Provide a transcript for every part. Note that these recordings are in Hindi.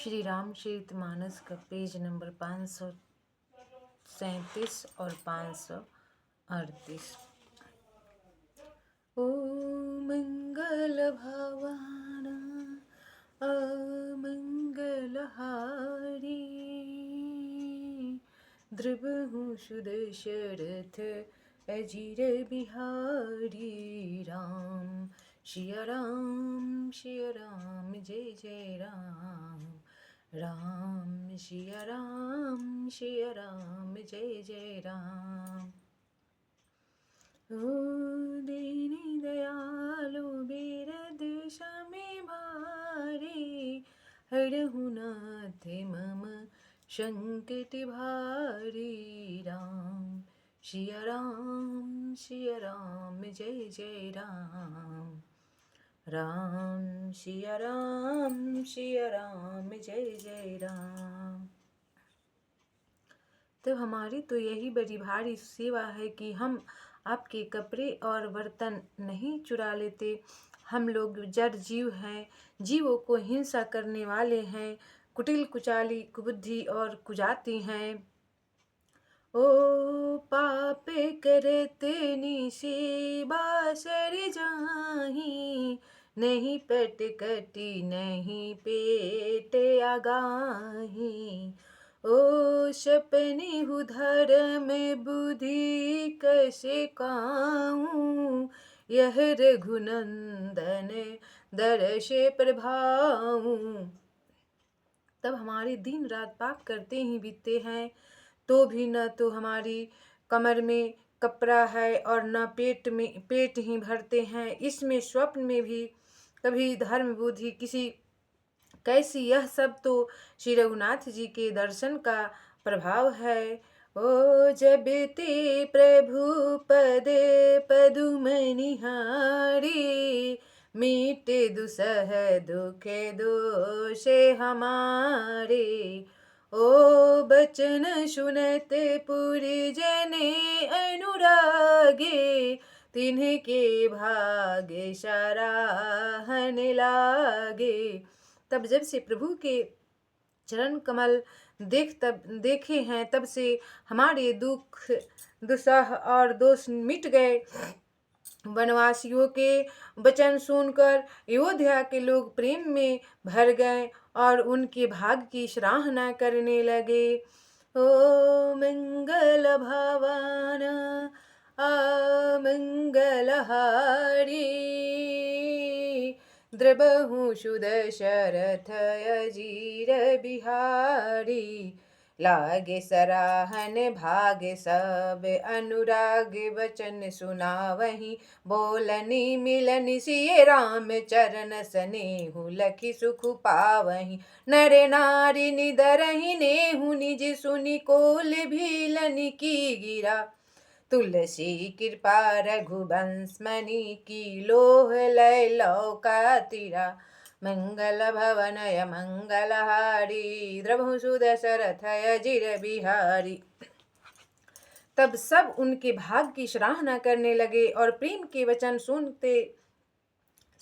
श्री रामचरितमानस का पेज नंबर 537 और 538। ओ मंगल भवन अमंगलहारी, द्रवहु सुदशरथ अजिर बिहारी। राम सिया राम जय जय राम। राम सिया राम जय जय राम। ओ दीन दयालु बिरद समे भारी, हरहु नाथ मम संकट भारी। राम सिया राम जय जय राम। राम सिया राम जय जय राम। तो हमारी तो यही बड़ी भारी सेवा है कि हम आपके कपड़े और बर्तन नहीं चुरा लेते। हम लोग जड़ जीव हैं, जीवों को हिंसा करने वाले हैं, कुटिल कुचाली कुबुद्धि और कुजाती हैं। ओ पाप करते निसेवा सर जाही, नहीं पेट कटी नहीं पेट आगाही। ओ सपने धर्म बुद्धि कैसे काऊं, यह रघुनंदन दर्श प्रभाऊं। तब हमारे दिन रात पाप करते ही बीतते हैं, तो भी न तो हमारी कमर में कपड़ा है और न पेट ही भरते हैं। इसमें स्वप्न में भी कभी धर्म बुद्धि किसी कैसी, यह सब तो श्री रघुनाथ जी के दर्शन का प्रभाव है। ओ जब ते प्रभु पद पदुम निहारी, मीटे दुसह दुख दोषे हमारे। ओ बचन सुनते पुरि जने अनुरागे, तिन्हके भाग्य सराहन लागे। तब जब से प्रभु के चरण कमल देखे हैं, तब से हमारे दुख दुसह और दोष मिट गए। वनवासियों के वचन सुनकर अयोध्या के लोग प्रेम में भर गए और उनके भाग्य की सराहना करने लगे। ओ मंगल भवन अमंगलहारी, द्रवहु सुदशरथ अजिर बिहारी। लागे सराहन भाग्य सब अनुराग, वचन सुनावहीं बोलनी मिलनि सिय राम चरण स्नेहु लखि सुख पावहीं। नर नारी निदरहि नेहु निज सुनि कोल भीलनि की गिरा। तुलसी कृपा रघुवंश मणि की लोह लय लौका तीरा। मंगल भवन मंगलहारी, द्रवहु सुदशरथ अजिर बिहारी। तब सब उनके भाग्य की सराहना करने लगे और प्रेम के वचन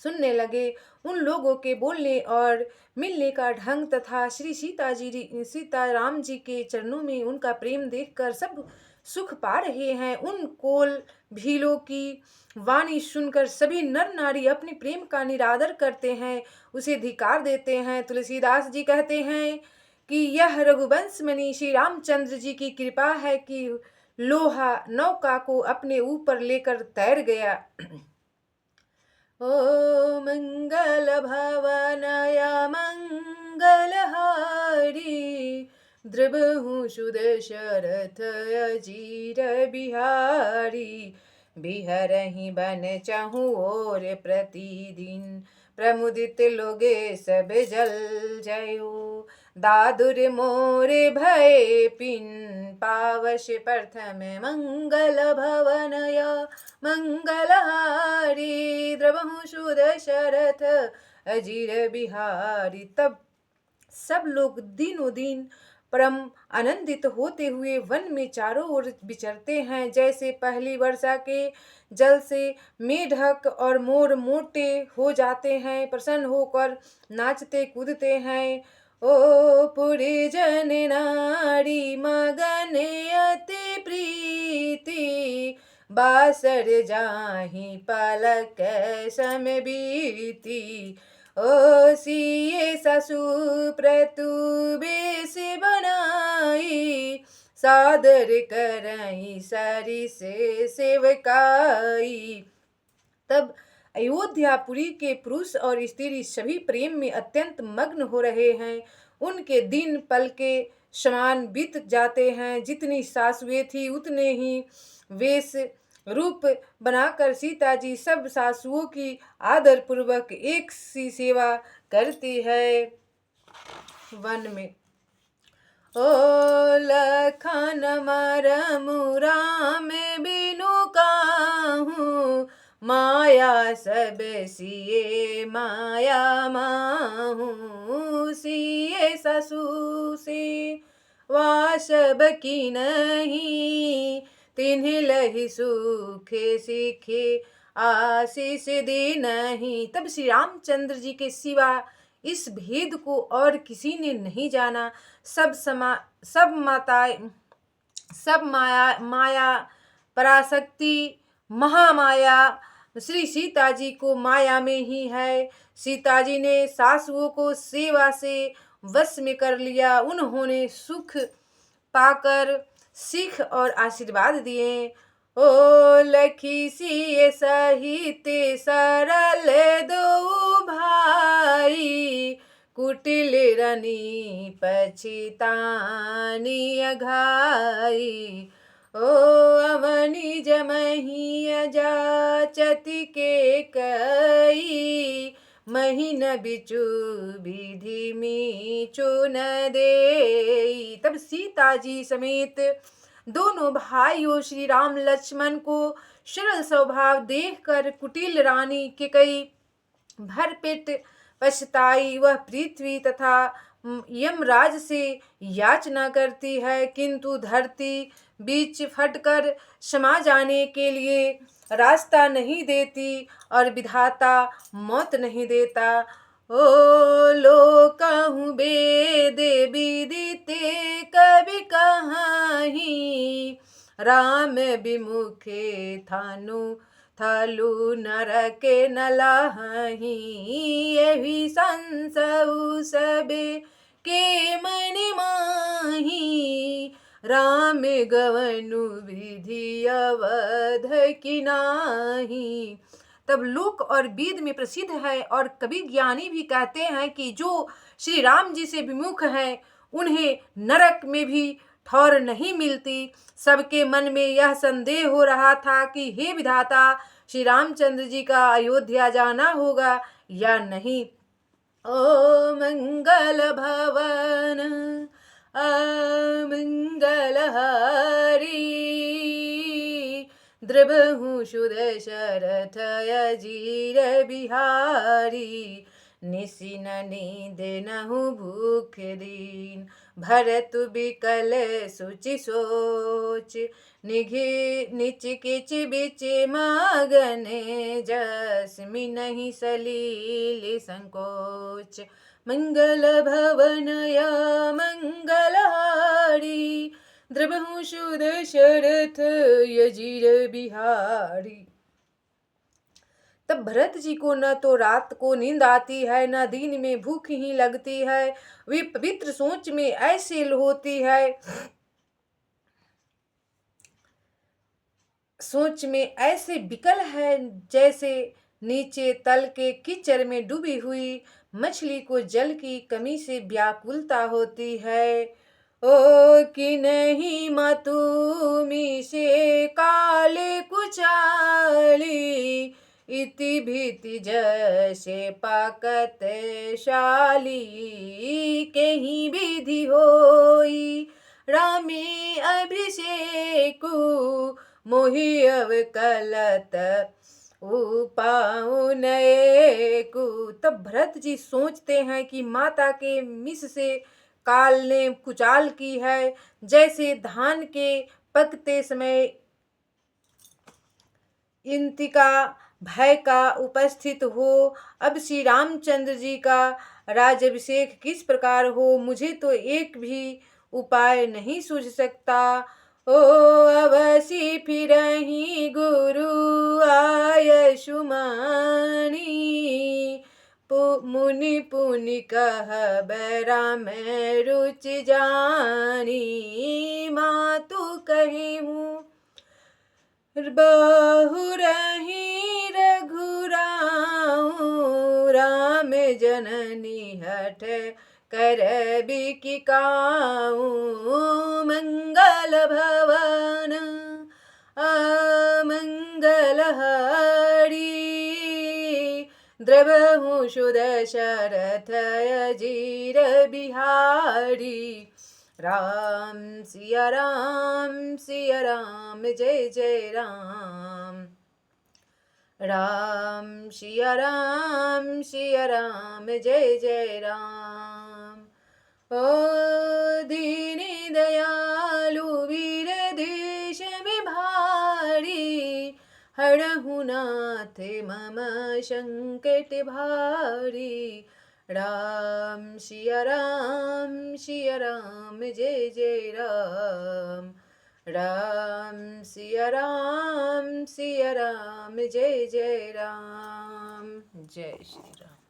सुनने लगे। उन लोगों के बोलने और मिलने का ढंग तथा श्री सीता राम जी के चरणों में उनका प्रेम देखकर सब सुख पा रहे हैं। उन कोल भीलों की वाणी सुनकर सभी नर नारी अपने प्रेम का निरादर करते हैं, उसे धिकार देते हैं। तुलसीदास जी कहते हैं कि यह रघुवंश मणि श्री रामचंद्र जी की कृपा है कि लोहा नौका को अपने ऊपर लेकर तैर गया। ओ मंगल भवन मंगलहारी, द्रवहु सुदशरथ अजिर बिहारी। बिहरहि बन चहु और प्रतिदिन, प्रमुदित लोगे सब जल जयो। दादुर मोरे भय पिन, पावश प्रथम मंगल भवनया मंगलहारी। द्रवहु सुदशरथ अजिर बिहारी। तब सब लोग दिनों दिन परम आनंदित होते हुए वन में चारों ओर विचरते हैं। जैसे पहली वर्षा के जल से मेढक और मोर मोटे हो जाते हैं, प्रसन्न होकर नाचते कूदते हैं। ओ पुरी जन नारी मगन अति प्रीति, बासर जाहि पलक सम बीती। ओ सिए ससु प्रतु बेस बनाई, सादर करई सरिस सेवकाई। तब अयोध्यापुरी के पुरुष और स्त्री सभी प्रेम में अत्यंत मग्न हो रहे हैं। उनके दिन पल के समान बीत जाते हैं। जितनी सासुएं थी उतने ही वेश रूप बनाकर सीता जी सब सासुओं की आदर पूर्वक एक सी सेवा करती है। वन में ओ लखन मरमु राम बिनु काहू, माया सब सिए माया माहू। सिए ससु से वासब की नहीं, तिन्हि लहि सुखे सीखे आशीष दी नहीं। तब श्री रामचंद्र जी के सिवा इस भेद को और किसी ने नहीं जाना। सब माया पराशक्ति महामाया श्री सीता जी को माया में ही है। सीता जी ने सासुओं को सेवा से वश में कर लिया। उन्होंने सुख पाकर सीख और आशीर्वाद दिए। ओ लखी सिए सहित सरल दो भाई, कुटिल रनी पछितानी अघाई। ओ अवनि जमहि अजाचति के कई, महीन बिचु विधि मीचु न देई। तब सीता जी समेत दोनों भाइयों श्री राम लक्ष्मण को सरल स्वभाव देखकर कुटिल रानी कैकेयी भरपेट पछताई। वह पृथ्वी तथा यमराज से याचना करती है, किंतु धरती बीच फटकर समा जाने के लिए रास्ता नहीं देती और विधाता मौत नहीं देता। ओ लोकहु वेद विदिते कवि कहाही, राम विमुखे थलु नरके न लाही। यही संसऊ सबे के मन माही, राम गवनु विधि अवध की नाही। तब लोक और वेद में प्रसिद्ध है और कवि ज्ञानी भी कहते हैं कि जो श्री राम जी से विमुख हैं उन्हें नरक में भी ठौर नहीं मिलती। सबके मन में यह संदेह हो रहा था कि हे विधाता, श्री रामचंद्र जी का अयोध्या जाना होगा या नहीं। ओ मंगल भवन अमंगल हारी, द्रबहु सुदशरथ अजीर बिहारी। निसिन नींद नहु भूख दीन, भरत बिकल सुचि सोच। निच किच बिच मागन, जसमि नहीं सलील संकोच। मंगल भवन या मंगलहारी, द्रबहु सुदशरथ अजीर बिहारी। तब भरत जी को न तो रात को नींद आती है न दिन में भूख ही लगती है। वे पवित्र सोच में ऐसे होती है, सोच में ऐसे विकल है जैसे नीचे तल के कीचड़ में डूबी हुई मछली को जल की कमी से व्याकुलता होती है। ओ कि नहीं मतुमि से काले कुचाली, इति भीति जैसे पाकत शाली। कहीं विधि होई रामे अभिषेकु, मोहि अवकलत उपाउ नएकु। तब भरत जी सोचते हैं कि माता के मिस से काल ने कुचाल की है, जैसे धान के पकते समय इंतिका भय का उपस्थित हो। अब श्री रामचंद्र जी का राजाभिषेक किस प्रकार हो, मुझे तो एक भी उपाय नहीं सूझ सकता। ओ अवसी फिरहि गुरु आयुष्मानी, मुनि पुनि कह राम रुचि जानी। मातु कही हूँ बहुरही रघुराऊ, राम जननी हठ कर बिकिकाऊ। मंगल भवन अमंगल हरि, द्रवहु सुदशरथ अजीर बिहारी। राम सिया राम जय जय राम। राम सिया राम जय जय राम। ओ दीनी दयालु वीर देश में भारी, हरहु नाथ मम संकट भारी। राम सिया राम जय जय राम। राम सिया राम जय जय राम। जय श्री राम।